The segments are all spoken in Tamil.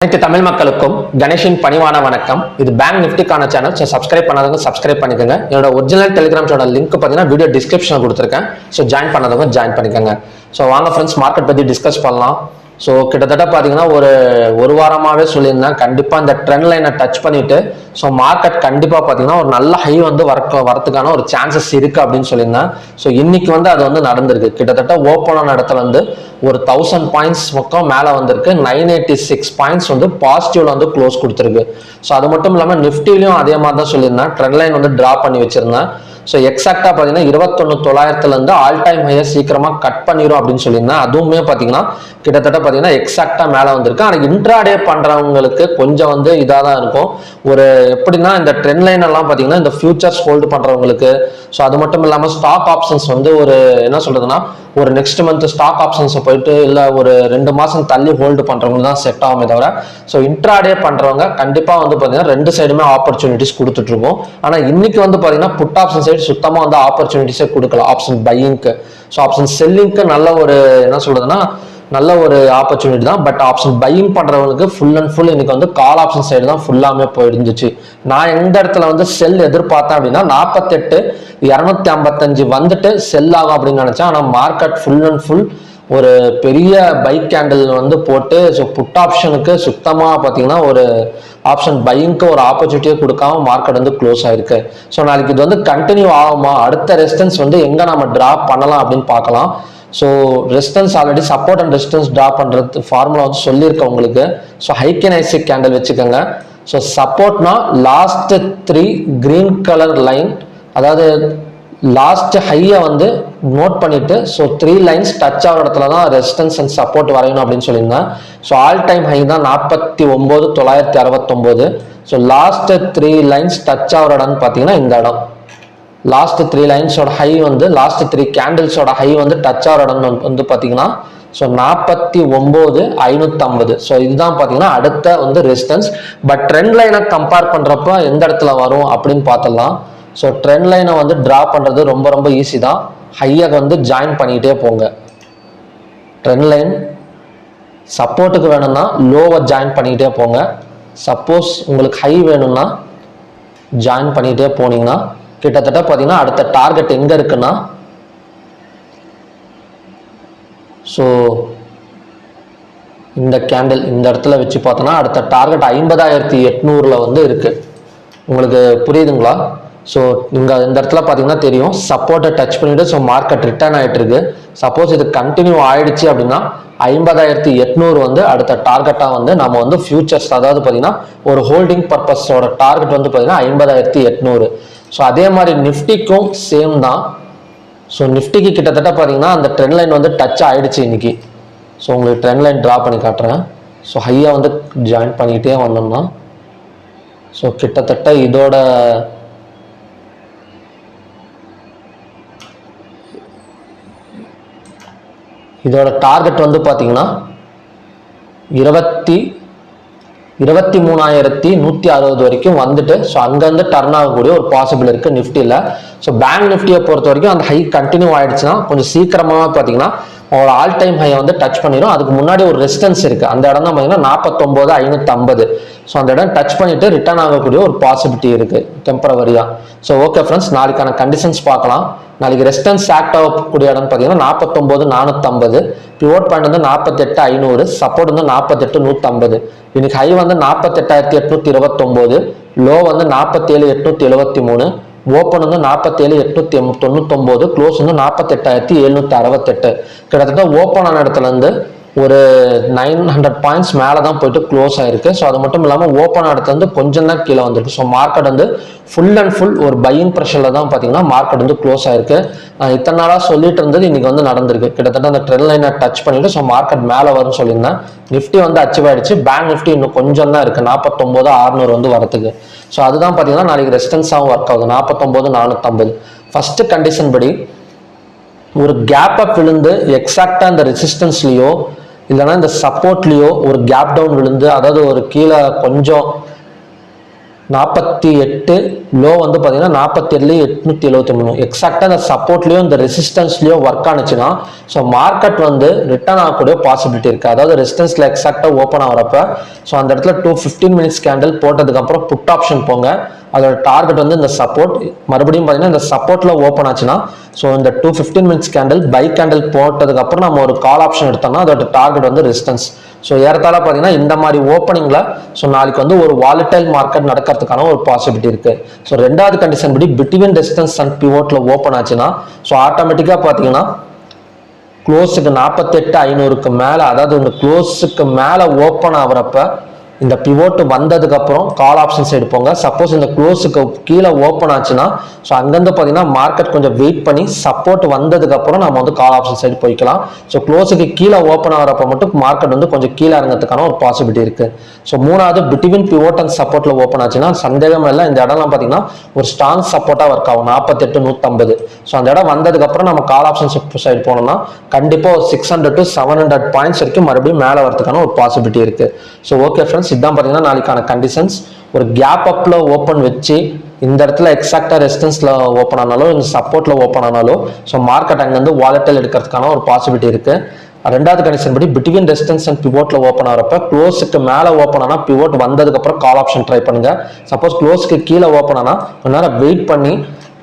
அனைத்து தமிழ் மக்களுக்கும் கணேஷின் பணிவான வணக்கம். இது பேங்க் நிஃப்டிக்கான சேனல். ஸோ சப்ஸ்கிரைப் பண்ணாதவங்க சப்ஸ்கிரைப் பண்ணிக்கோங்க. என்னோட ஒரிஜினல் டெலிகிராம் சேனல் லிங்க் பார்த்தீங்கன்னா வீடியோ டிஸ்கிரிப்ஷனில் கொடுத்துருக்கேன். ஸோ ஜாயின் பண்ணாதவங்க ஜாயின் பண்ணிக்கோங்க. ஸோ வாங்க ஃப்ரெண்ட்ஸ், மார்க்கெட் பற்றி டிஸ்கஸ் பண்ணலாம். ஸோ கிட்டத்தட்ட பார்த்தீங்கன்னா ஒரு வாரமாகவே சொல்லியிருந்தேன், கண்டிப்பாக இந்த ட்ரெண்ட் லைனை டச் பண்ணிட்டு ஸோ மார்க்கெட் கண்டிப்பாக பார்த்தீங்கன்னா ஒரு நல்ல ஹை வந்து வரத்துக்கான ஒரு சான்சஸ் இருக்குது அப்படின்னு சொல்லியிருந்தேன். ஸோ இன்னைக்கு வந்து அது வந்து நடந்திருக்கு. கிட்டத்தட்ட ஓப்பனான இடத்துல வந்து ஒரு 1000 பாயிண்ட்ஸ் பக்கம் மேலே வந்திருக்கு. 986 பாயிண்ட்ஸ் வந்து பாசிட்டிவ்ல வந்து க்ளோஸ் கொடுத்துருக்கு. ஸோ அது மட்டும் இல்லாமல் நிஃப்டிலையும் அதே மாதிரி தான் சொல்லியிருந்தேன், ட்ரெண்ட் லைன் வந்து ட்ரா பண்ணி வச்சிருந்தேன். ஸோ எக்ஸாக்டாக பார்த்தீங்கன்னா 21,900 ஆல் டைம் ஹையை சீக்கிரமாக கட் பண்ணிடும் அப்படின்னு சொல்லியிருந்தேன். அதுவுமே பார்த்தீங்கன்னா கிட்டத்தட்ட பார்த்தீங்கன்னா எக்ஸாக்டாக மேலே வந்திருக்கு. ஆனால் இன்ட்ராடே பண்ணுறவங்களுக்கு கொஞ்சம் வந்து இதாக தான் இருக்கும். ஒரு எப்படின்னா இந்த ட்ரெண்ட் லைன் எல்லாம் பார்த்தீங்கன்னா இந்த ஃபியூச்சர்ஸ் ஹோல்டு பண்ணுறவங்களுக்கு, ஸோ அது மட்டும் இல்லாமல் ஸ்டாக் ஆப்ஷன்ஸ் வந்து ஒரு என்ன சொல்றதுன்னா ஒரு நெக்ஸ்ட் மந்த் ஸ்டாக் ஆப்ஷன்ஸை போயிட்டு இல்லை ஒரு 2 மாதம் தள்ளி ஹோல்டு பண்ணுறவங்க தான் செட் ஆகுமே தவிர, ஸோ இன்ட்ராடே பண்ணுறவங்க கண்டிப்பாக வந்து பார்த்தீங்கன்னா 2 சைடுமே ஆப்பர்ச்சுனிட்டிஸ் கொடுத்துட்டு இருக்கோம். ஆனால் இன்னைக்கு வந்து பார்த்தீங்கன்னா புட் ஆப்ஷன் சைடு சுத்தமாக வந்து ஆப்பர்ச்சுனிட்டிஸே கொடுக்கல. ஆப்ஷன் பையிங்க்கு, ஸோ ஆப்ஷன் செல்லிங்க்கு நல்ல ஒரு என்ன சொல்றதுன்னா நல்ல ஒரு ஆப்பர்ச்சுனிட்டி தான். பட் ஆப்ஷன் பையிங் பண்றவங்களுக்கு ஃபுல் அண்ட் ஃபுல் இன்னைக்கு வந்து கால் ஆப்ஷன் சைடு தான் ஃபுல்லாமே போயிருந்துச்சு. நான் எந்த இடத்துல வந்து செல் எதிர்பார்த்தேன் அப்படின்னா 48,255 வந்துட்டு செல் ஆகும் அப்படின்னு நினைச்சேன். ஆனால் மார்க்கெட் ஃபுல் அண்ட் ஃபுல் ஒரு பெரிய பைக் கேண்டில் வந்து போட்டு ஸோ புட் ஆப்ஷனுக்கு சுத்தமாக பார்த்தீங்கன்னா ஒரு ஆப்ஷன் பையிங்க்கு ஒரு ஆப்பர்ச்சுனிட்டியே கொடுக்காம மார்க்கெட் வந்து க்ளோஸ் ஆயிருக்கு. ஸோ நாளைக்கு இது வந்து கண்டினியூ ஆகுமா, அடுத்த ரெசிஸ்டன்ஸ் வந்து எங்கே நம்ம ட்ராப் பண்ணலாம் அப்படின்னு பார்க்கலாம். So resistance already support and resistance draw பண்ணுறது ஃபார்முலா வந்து சொல்லியிருக்கேன் உங்களுக்கு. ஸோ ஹைக்கனைசிக் கேண்டில் வச்சுக்கோங்க. ஸோ சப்போர்ட்னா லாஸ்ட் 3 கிரீன் கலர் லைன், அதாவது லாஸ்ட் ஹையை வந்து நோட் பண்ணிட்டு ஸோ 3 லைன்ஸ் டச் ஆகிற இடத்துல தான் ரெசிஸ்டன்ஸ் அண்ட் சப்போர்ட் வரையணும் அப்படின்னு சொல்லியிருந்தேன். ஸோ ஆல் டைம் ஹை தான் 49,969. ஸோ லாஸ்ட் 3 லைன்ஸ் டச் ஆகிற இடம்னு பார்த்தீங்கன்னா இந்த இடம். லாஸ்ட் 3 லைன்ஸோட ஹை வந்து லாஸ்ட் 3 கேண்டில்ஸோட ஹை வந்து டச் ஆகிற இடம் வந்து பார்த்தீங்கன்னா ஸோ 49,550. ஸோ இதுதான் பார்த்தீங்கன்னா அடுத்த வந்து ரெசிஸ்டன்ஸ். பட் ட்ரெண்ட் லைனை கம்பேர் பண்ணுறப்ப எந்த இடத்துல வரும் அப்படின்னு பார்த்துடலாம். ஸோ ட்ரெண்ட் லைனை வந்து ட்ரா பண்ணுறது ரொம்ப ரொம்ப ஈஸி தான். ஹையை வந்து ஜாயின் பண்ணிக்கிட்டே போங்க. ட்ரெண்ட் லைன் சப்போர்ட்டுக்கு வேணும்னா லோவை ஜாயின் பண்ணிக்கிட்டே போங்க. சப்போஸ் உங்களுக்கு ஹை வேணும்னா ஜாயின் பண்ணிக்கிட்டே போனீங்கன்னா கிட்டத்தட்ட பார்த்தீங்கன்னா அடுத்த டார்கெட் எங்கே இருக்குன்னா ஸோ இந்த கேண்டில் இந்த இடத்துல வச்சு பார்த்தோன்னா அடுத்த டார்கெட் 50,800 வந்து இருக்கு. உங்களுக்கு புரியுதுங்களா? ஸோ இங்கே இந்த இடத்துல பார்த்தீங்கன்னா தெரியும், சப்போர்ட்டை டச் பண்ணிட்டு ஸோ மார்க்கெட் ரிட்டர்ன் ஆகிட்டு இருக்கு. சப்போஸ் இது கண்டினியூ ஆயிடுச்சு அப்படின்னா 50,800 வந்து அடுத்த டார்கெட்டாக வந்து நம்ம வந்து ஃபியூச்சர்ஸ், அதாவது பார்த்தீங்கன்னா ஒரு ஹோல்டிங் பர்பஸோட டார்கெட் வந்து பார்த்தீங்கன்னா 50,800. ஸோ அதே மாதிரி நிஃப்டிக்கும் சேம் தான். ஸோ நிஃப்டிக்கு கிட்டத்தட்ட பார்த்தீங்கன்னா அந்த ட்ரெண்ட் லைன் வந்து டச் ஆயிடுச்சு இன்னைக்கு. ஸோ உங்களுக்கு ட்ரெண்ட் லைன் ட்ரா பண்ணி காட்டுறேன். ஸோ ஹையாக வந்து ஜாயின் பண்ணிக்கிட்டே வந்தோம்னா ஸோ கிட்டத்தட்ட இதோட டார்கெட் வந்து பார்த்தீங்கன்னா 23,160 வரைக்கும் வந்துட்டு ஸோ அங்கேருந்து டர்ன் ஆகக்கூடிய ஒரு பாசிபிள் இருக்குது நிஃப்டியில். ஸோ பேங்க் நிஃப்டியை பொறுத்த வரைக்கும் அந்த ஹை கண்டினியூ ஆயிடுச்சுன்னா கொஞ்சம் சீக்கிரமாக பார்த்தீங்கன்னா ஒரு ஆல் டைம் ஹையை வந்து டச் பண்ணிடும். அதுக்கு முன்னாடி ஒரு ரெசிஸ்டன்ஸ் இருக்குது, அந்த இடம் தான் பார்த்தீங்கன்னா 49,550. ஸோ அந்த இடம் டச் பண்ணிட்டு ரிட்டர்ன் ஆகக்கூடிய ஒரு பாசிபிலிட்டி இருக்குது டெம்பரவரியாக. ஸோ ஓகே ஃப்ரெண்ட்ஸ், நாளைக்கான கண்டிஷன்ஸ் பார்க்கலாம். நாளைக்கு ரெசிஸ்டன்ஸ் ஆக்ட் ஆகக்கூடிய இடம் பார்த்தீங்கன்னா 49,450, பிவோட் பாயிண்ட் வந்து 48,500, சப்போர்ட் வந்து 48,150. இன்னைக்கு ஹை வந்து 48,829, லோ வந்து 47,873, ஓப்பன் வந்து 47,899, க்ளோஸ் வந்து 48,768. கிட்டத்தட்ட ஓப்பன் ஆன இடத்துல இருந்து ஒரு 900 பாயிண்ட்ஸ் மேலே தான் போயிட்டு க்ளோஸ் ஆயிருக்கு. ஸோ அது மட்டும் இல்லாமல் ஓப்பன் இடத்துல வந்து கொஞ்சம் தான் கீழே வந்திருக்கு. ஸோ மார்க்கெட் வந்து ஃபுல் அண்ட் ஃபுல் ஒரு பையிங் ப்ரெஷரில் தான் பார்த்தீங்கன்னா மார்க்கெட் வந்து க்ளோஸ் ஆயிருக்கு. நான் இத்தனை நாளாக சொல்லிட்டு இருந்தது இன்னைக்கு வந்து நடந்திருக்கு. கிட்டத்தட்ட அந்த ட்ரெண்ட் லைனை டச் பண்ணிட்டு ஸோ மார்க்கெட் மேலே வரும்னு சொல்லியிருந்தேன். நிஃப்டி வந்து அச்சீவ் ஆயிடுச்சு. பேங்க் நிஃப்டி இன்னும் கொஞ்சம் தான் இருக்குது, 49,600 வந்து வரதுக்கு. ஸோ அதுதான் பார்த்தீங்கன்னா நாளைக்கு ரெசிஸ்டன்ஸாகவும் ஒர்க் ஆகுது, 49,450. ஃபர்ஸ்ட் கண்டிஷன் படி ஒரு கேப் அப் விழுந்து எக்ஸாக்டாக இந்த ரெசிஸ்டன்ஸ்லேயோ இல்லைன்னா இந்த சப்போர்ட்லேயோ ஒரு கேப் டவுன் விழுந்து, அதாவது ஒரு கீழே கொஞ்சம் 48, லோ வந்து பார்த்தீங்கன்னா 47,873. எக்ஸாக்டாக இந்த சப்போர்ட்லேயும் இந்த ரெசிஸ்டன்ஸ்லையும் ஒர்க் ஆனிச்சுன்னா ஸோ மார்க்கெட் வந்து ரிட்டர்ன் ஆகக்கூடிய பாசிபிலிட்டி இருக்குது. அதாவது ரெசிஸ்டன்ஸில் எக்ஸாக்டாக ஓப்பன் ஆகிறப்ப ஸோ அந்த இடத்துல 215 மினிட்ஸ் கேண்டில் போட்டதுக்கப்புறம் புட் ஆப்ஷன் போங்க. அதோட டார்கெட் வந்து இந்த சப்போர்ட், மறுபடியும் பார்த்தீங்கன்னா இந்த சப்போர்ட்டில் ஓப்பன் ஆச்சுன்னா ஸோ இந்த 215 மினிட்ஸ் கேண்டில் பை கேண்டில் போட்டதுக்கப்புறம் நம்ம ஒரு கால் ஆப்ஷன் எடுத்தோம்னா அதோட டார்கெட் வந்து ரெசிஸ்டன்ஸ். ஸோ ஏறத்தாழ பார்த்தீங்கன்னா இந்த மாதிரி ஓப்பனிங்கில் ஸோ நாளைக்கு வந்து ஒரு வாலட்டைல் மார்க்கெட் நடக்கிறதுக்கான ஒரு பாசிபிலிட்டி இருக்கு. ஸோ ரெண்டாவது கண்டிஷன் படி பிட்வீன் ரெசிஸ்டன்ஸ் அண்ட் பிவோட்ல ஓப்பன் ஆச்சுன்னா ஸோ ஆட்டோமேட்டிக்காக பார்த்தீங்கன்னா க்ளோஸுக்கு 48,500க்கு மேலே, அதாவது இந்த க்ளோஸுக்கு மேலே ஓப்பன் ஆகிறப்ப இந்த பிவோட் வந்ததுக்கு அப்புறம் கால் ஆப்ஷன் சைடு போங்க. சப்போஸ் இந்த க்ளோஸுக்கு கீழே ஓப்பன் ஆச்சுன்னா ஸோ அங்கேருந்து பார்த்தீங்கன்னா மார்க்கெட் கொஞ்சம் வெயிட் பண்ணி சப்போர்ட் வந்ததுக்கு அப்புறம் நம்ம வந்து கால் ஆப்ஷன் சைடு போய்க்கலாம். ஸோ க்ளோஸுக்கு கீழே ஓப்பன் ஆகிறப்ப மட்டும் மார்க்கெட் வந்து கொஞ்சம் கீழே இறங்கிறதுக்கான ஒரு பாசிபிலிட்டி இருக்கு. ஸோ மூணாவது பிட்வீன் பிவோட் அண்ட் சப்போர்ட்ல ஓப்பன் ஆச்சுன்னா சந்தேகம் இல்லை இந்த இடம்லாம் பார்த்தீங்கன்னா ஒரு ஸ்ட்ராங் சப்போர்ட்டாக ஒர்க் ஆகும் 48,150. ஸோ அந்த இடம் வந்ததுக்கு அப்புறம் நம்ம கால் ஆப்ஷன் சைடு போனோம்னா கண்டிப்பாக ஒரு 600 to 700 பாயிண்ட்ஸ் வரைக்கும் மறுபடியும் மேலே வரதுக்கான ஒரு பாசிபிலிட்டி இருக்கு. ஸோ ஓகே ஃப்ரெண்ட்ஸ், இதுதான் பார்த்தீங்கன்னா நாளைக்கான கண்டிஷன்ஸ். ஒரு கேப் அப்ல ஓப்பன் வச்சு இந்த இடத்துல எக்ஸாக்டா ரெசிஸ்டன்ஸ்ல ஓப்பன் ஆனாலும் இந்த சப்போர்ட்ல ஓப்பன் ஆனாலும் ஸோ மார்க்கெட் அங்கேருந்து வாலட்டைல் எடுக்கிறதுக்கான ஒரு பாசிபிலிட்டி இருக்கு. ரெண்டாவது கண்டிஷன் படி பிட்வீன் ரெசிஸ்டன்ஸ் அண்ட் பிவோட்ல ஓப்பன் ஆகிறப்ப க்ளோஸுக்கு மேலே ஓப்பன் ஆனால் பிவோட் வந்ததுக்கு அப்புறம் கால் ஆப்ஷன் ட்ரை பண்ணுங்க. சப்போஸ் க்ளோஸுக்கு கீழே ஓப்பன் ஆனால் கொஞ்ச நேரம் வெயிட் பண்ணி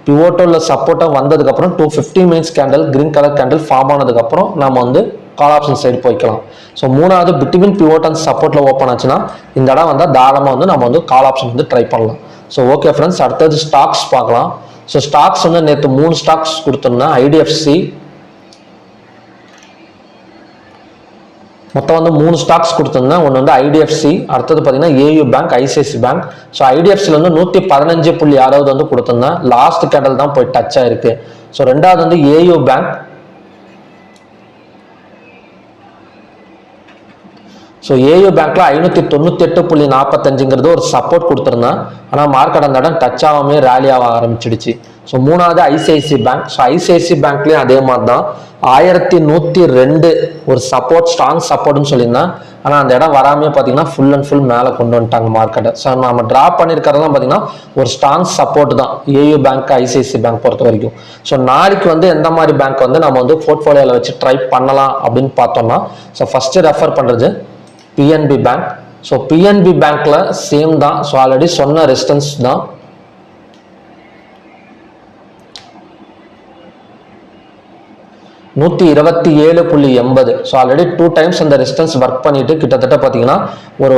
பிவோட்டோ இல்லை சப்போர்ட்டோ வந்ததுக்கு அப்புறம் 215 minutes candle green colour candle form ஆனதுக்கு அப்புறம் நம்ம வந்து கால் ஆப்ஷன் சைடு போய்க்கலாம். ஸோ மூணாவது பிட்வீன் பிவோட் அண்ட் சப்போர்ட்ல ஓப்பன் ஆச்சுன்னா இந்த இடம் வந்தால் தாராளமாக வந்து நம்ம வந்து கால் ஆப்ஷன் வந்து ட்ரை பண்ணலாம். ஸோ ஓகே ஃப்ரெண்ட்ஸ், அடுத்தது ஸ்டாக்ஸ் பார்க்கலாம். ஸோ ஸ்டாக்ஸ் வந்து நேற்று 3 ஸ்டாக்ஸ் கொடுத்துருந்தேன். ஐடிஎஃப்சி மொத்தம் வந்து 3 ஸ்டாக்ஸ் கொடுத்துருந்தேன். ஒன்று வந்து ஐடிஎஃப்சி, அடுத்தது பார்த்தீங்கன்னா AU bank, ICICI bank. So ஐடிஎஃப்சியில் வந்து 115.60 வந்து கொடுத்துருந்தேன். லாஸ்ட் கேண்டல் தான் போய் டச் ஆயிருக்கு. ஸோ ரெண்டாவது வந்து ஏயு பேங்க். ஸோ ஏயு பேங்க்ல 598.45 ஒரு சப்போர்ட் கொடுத்துருந்தேன். ஆனால் மார்க்கெட் அந்த இடம் டச் ஆகாமே ரேலி ஆக ஆரம்பிச்சிடுச்சு. ஸோ மூணாவது ஐசிஐசி பேங்க். ஸோ ஐசிஐசி பேங்க்லேயும் அதே மாதிரி தான் 1102 ஒரு சப்போர்ட், ஸ்ட்ராங் சப்போர்ட்னு சொல்லியிருந்தேன். ஆனால் அந்த இடம் வராமே பார்த்தீங்கன்னா ஃபுல் அண்ட் ஃபுல் மேலே கொண்டு வந்துட்டாங்க மார்க்கெட்டை. ஸோ நம்ம ட்ராப் பண்ணியிருக்கிறதெல்லாம் பார்த்தீங்கன்னா ஒரு ஸ்ட்ராங் சப்போர்ட் தான் ஏயு பேங்க், ஐசிஐசி பேங்க் பொறுத்த வரைக்கும். ஸோ நாளைக்கு வந்து எந்த மாதிரி பேங்க் வந்து நம்ம வந்து போர்ட்ஃபோலியோவில் வச்சு ட்ரை பண்ணலாம் அப்படின்னு பார்த்தோம்னா ஸோ ஃபர்ஸ்ட் ரெஃபர் பண்ணுறது பிஎன்பி பேங்க். ஸோ பிஎன்பி பேங்க்ல சேம் தான். ஸோ ஆல்ரெடி சொன்ன ரெசிஸ்டன்ஸ் தான். $127.80. ஸோ ஆல்ரெடி 2 டைம்ஸ் அந்த ரெசிஸ்டன்ஸ் ஒர்க் பண்ணிட்டு கிட்டத்தட்ட பார்த்தீங்கன்னா ஒரு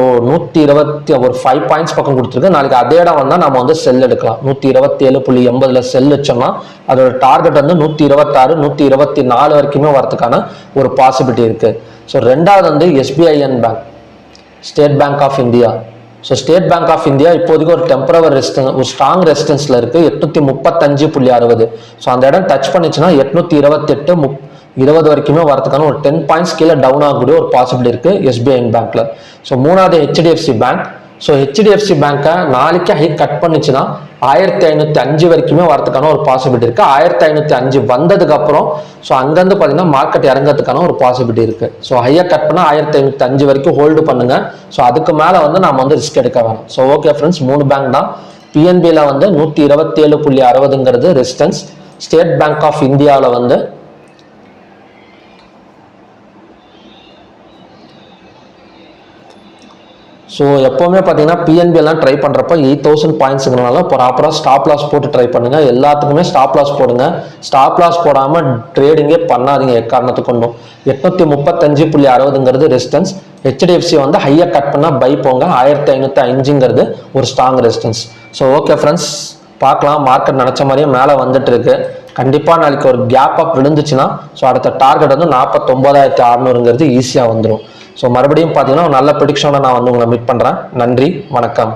5 பாயிண்ட்ஸ் பக்கம் கொடுத்துருக்கு. நாளைக்கு அதே இடம் வந்தால் நம்ம வந்து செல் எடுக்கலாம். 127.80 செல் வச்சோம்னா அதோட டார்கெட் வந்து 126, 124 வரைக்குமே வரதுக்கான ஒரு பாசிபிலிட்டி இருக்கு. ஸோ ரெண்டாவது வந்து SBIN bank, State Bank of India. So State Bank of India இப்போதைக்கு ஒரு டெம்பரவரி ரெசிஸ்டன்ஸ், ஒரு ஸ்ட்ராங் ரெசிஸ்டன்ஸ்ல இருக்கு 835.60. ஸோ அந்த இடம் டச் பண்ணிச்சுன்னா 828, 20 வரைக்குமே வரதுக்கான ஒரு 10 பாயிண்ட்ஸ் கீழே டவுன் ஆகக்கூடிய ஒரு பாசிபிலிட்டி இருக்கு எஸ்பிஐஎன் பேங்க்ல. ஸோ மூணாவது ஹெச்டிஎஃப்சி பேங்க். ஸோ ஹெச்டிஎஃப்சி பேங்கை நாளைக்கு ஹை கட் பண்ணிச்சுன்னா 1505 வரைக்குமே வரதுக்கான ஒரு பாசிபிலிட்டி இருக்கு. 1505 வந்ததுக்கு அப்புறம் ஸோ அங்கேருந்து பார்த்தீங்கன்னா மார்க்கெட் இறங்கிறதுக்கான ஒரு பாசிபிலிட்டி இருக்கு. ஸோ ஹையா கட் பண்ணால் 1505 வரைக்கும் ஹோல்டு பண்ணுங்க. ஸோ அதுக்கு மேலே வந்து நம்ம வந்து ரிஸ்க் எடுக்க வேணும். ஸோ ஓகே ஃப்ரெண்ட்ஸ், 3 பேங்க் தான். பிஎன்பியில் வந்து 127.60 ரெசிஸ்டன்ஸ். ஸ்டேட் பேங்க் ஆஃப் இந்தியாவில் வந்து ஸோ எப்போவுமே பார்த்தீங்கன்னா பிஎன்பி எல்லாம் ட்ரை பண்ணுறப்ப 8000 பாயிண்ட்ஸுங்கிறனால ப்ராப்பராக ஸ்டாப் லாஸ் போட்டு ட்ரை பண்ணுங்கள். எல்லாத்துக்குமே ஸ்டாப் லாஸ் போடுங்க. ஸ்டாப் லாஸ் போடாமல் ட்ரேடிங்கே பண்ணாதீங்க எக்காரணத்துக்கு கொண்டும். 835.60 ரெசிஸ்டன்ஸ். ஹெச்டிஎஃப்சி வந்து ஹையாக கட் பண்ணால் பை போங்க. 1505 ஒரு strong resistance. So okay friends, பார்க்கலாம். மார்க்கெட் நினச்ச மாதிரியே மேலே வந்துட்டு இருக்கு. கண்டிப்பாக நாளைக்கு ஒரு கேப் அப் விழுந்துச்சுன்னா ஸோ அடுத்த டார்கெட் வந்து 49,600 ஈஸியாக வந்துடும். ஸோ மறுபடியும் பார்த்தீங்கன்னா நல்ல ப்ரெடிக்ஷனோட நான் வந்து உங்களை மீட் பண்ணுறேன். நன்றி, வணக்கம்.